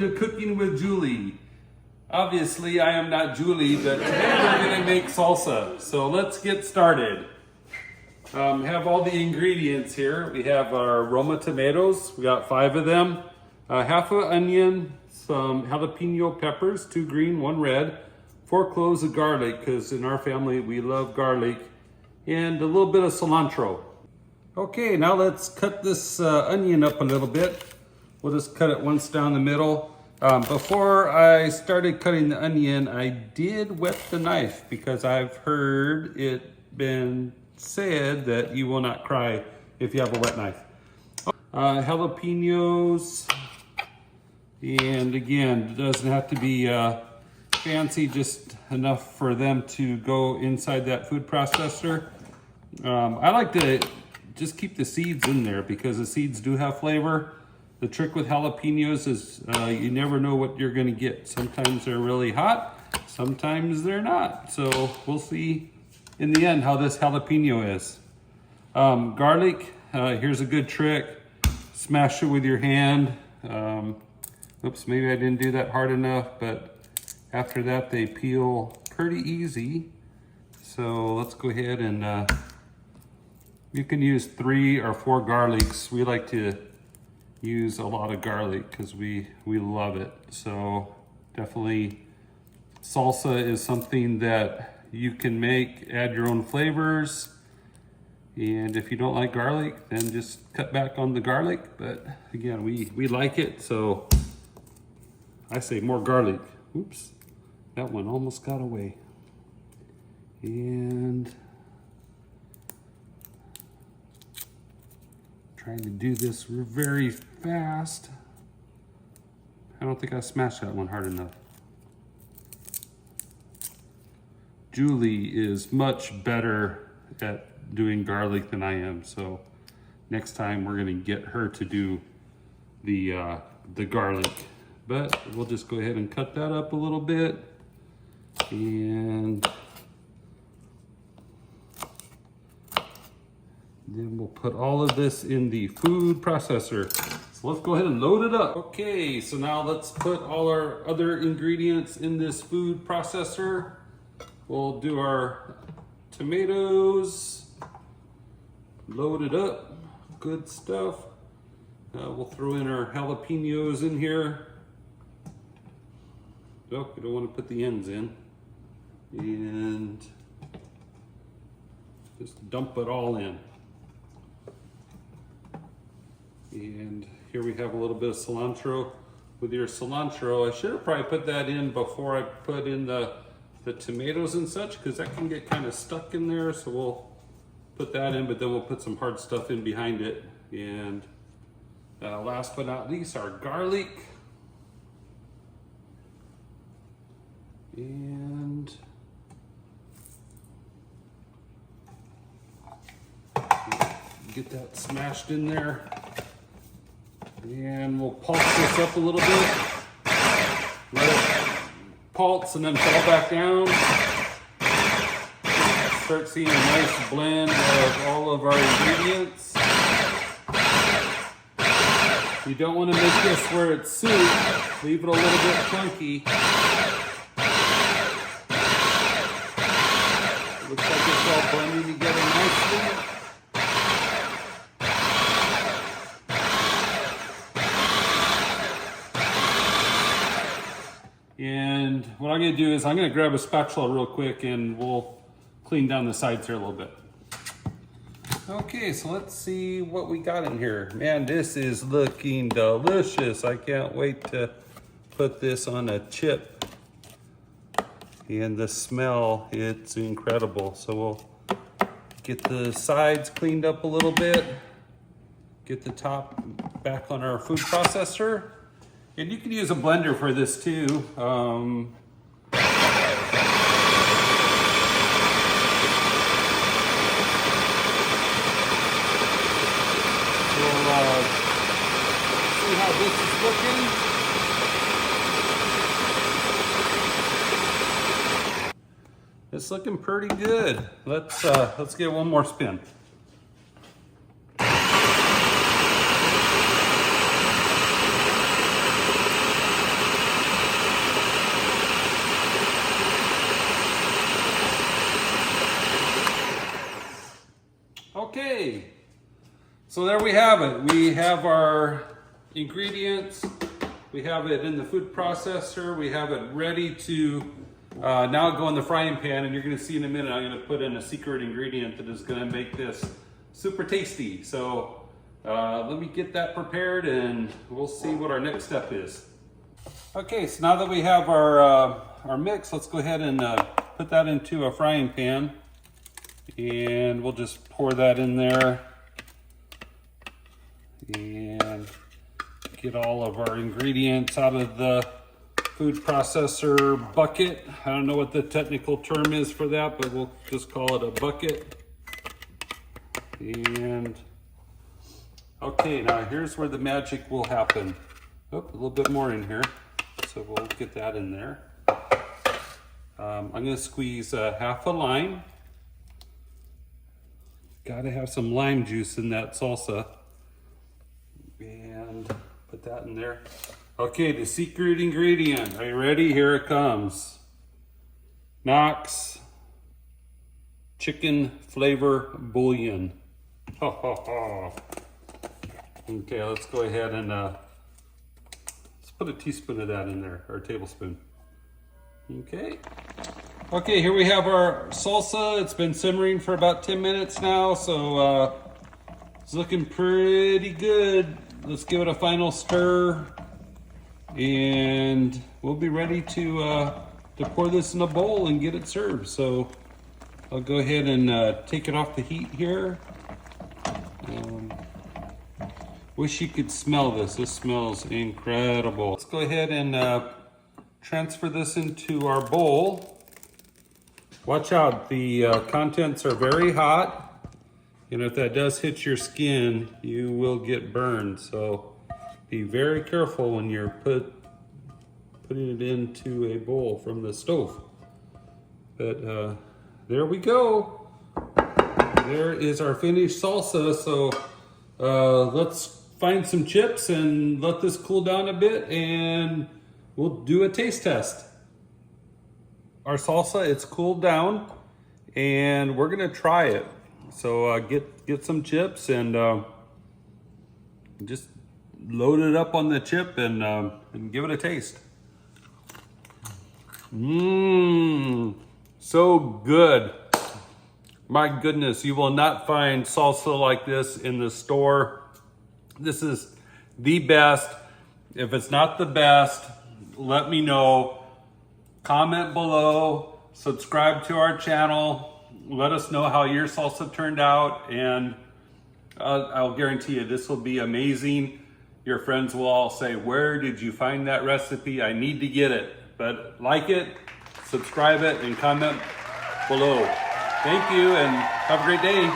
to Cooking with Julie. Obviously, I am not Julie, but today we're going to make salsa. So let's get started. Have all the ingredients here. We have our Roma tomatoes. We got 5 of them. Half an onion, some jalapeno peppers, 2 green, 1 red, 4 cloves of garlic, because in our family we love garlic, and a little bit of cilantro. Okay, now let's cut this onion up a little bit. We'll just cut it once down the middle. Before I started cutting the onion, I did wet the knife because I've heard it been said that you will not cry if you have a wet knife. Jalapenos, and again, it doesn't have to be fancy, just enough for them to go inside that food processor. I like to just keep the seeds in there because the seeds do have flavor. The trick with jalapenos is you never know what you're gonna get. Sometimes they're really hot, sometimes they're not. So we'll see in the end how this jalapeno is. Garlic, here's a good trick. Smash it with your hand. Oops, maybe I didn't do that hard enough, but after that they peel pretty easy. So let's go ahead and you can use 3 or 4 garlics. We like to use a lot of garlic because we love it. So definitely salsa is something that you can make, add your own flavors. And if you don't like garlic, then just cut back on the garlic. But again, we like it, so I say more garlic. Oops, that one almost got away. And trying to do this very fast. I don't think I smashed that one hard enough. Julie is much better at doing garlic than I am, so next time we're gonna get her to do the garlic. But we'll just go ahead and cut that up a little bit, and then we'll put all of this in the food processor. So let's go ahead and load it up. Okay, so now let's put all our other ingredients in this food processor. We'll do our tomatoes, load it up, good stuff. We'll throw in our jalapenos in here. Oh, we don't want to put the ends in. And just dump it all in. And here we have a little bit of cilantro. With your cilantro, I should have probably put that in before I put in the tomatoes and such, because that can get kind of stuck in there. So we'll put that in, but then we'll put some hard stuff in behind it. And last but not least, our garlic. And get that smashed in there. And we'll pulse this up a little bit. Let it pulse and then fall back down. Start seeing a nice blend of all of our ingredients. You don't want to make this where it's soup. Leave it a little bit chunky. Looks like it's all blending together nicely. And what I'm gonna do is I'm gonna grab a spatula real quick and we'll clean down the sides here a little bit. Okay, so let's see what we got in here. Man, this is looking delicious. I can't wait to put this on a chip. And the smell, it's incredible. So we'll get the sides cleaned up a little bit, get the top back on our food processor. And you can use a blender for this too. We'll see how this is looking. It's looking pretty good. Let's get one more spin. Okay, so there we have it. We have our ingredients. We have it in the food processor. We have it ready to now go in the frying pan, and you're gonna see in a minute, I'm gonna put in a secret ingredient that is gonna make this super tasty. So let me get that prepared and we'll see what our next step is. Okay, so now that we have our mix, let's go ahead and put that into a frying pan. And we'll just pour that in there and get all of our ingredients out of the food processor bucket. I don't know what the technical term is for that, but we'll just call it a bucket. And okay, now here's where the magic will happen. Oh, a little bit more in here, so we'll get that in there. I'm going to squeeze half a lime. Gotta have some lime juice in that salsa. And put that in there. Okay, the secret ingredient. Are you ready? Here it comes. Knox chicken flavor bouillon. Ho, ho, ho. Okay, let's go ahead and let's put a teaspoon of that in there, or a tablespoon. Okay. Okay, here we have our salsa. It's been simmering for about 10 minutes now, so it's looking pretty good. Let's give it a final stir, and we'll be ready to pour this in a bowl and get it served. So I'll go ahead and take it off the heat here. Wish you could smell this. This smells incredible. Let's go ahead and transfer this into our bowl. Watch out, the contents are very hot, and if that does hit your skin, you will get burned. So be very careful when you're putting it into a bowl from the stove. But there we go. There is our finished salsa. So let's find some chips and let this cool down a bit, and we'll do a taste test. Our salsa, it's cooled down, and we're gonna try it. So get some chips and just load it up on the chip and give it a taste. So good. My goodness, you will not find salsa like this in the store. This is the best. If it's not the best, let me know. Comment below, subscribe to our channel, let us know how your salsa turned out, and I'll guarantee you this will be amazing. Your friends will all say, where did you find that recipe? I need to get it. But like it, subscribe it, and comment below. Thank you, and have a great day.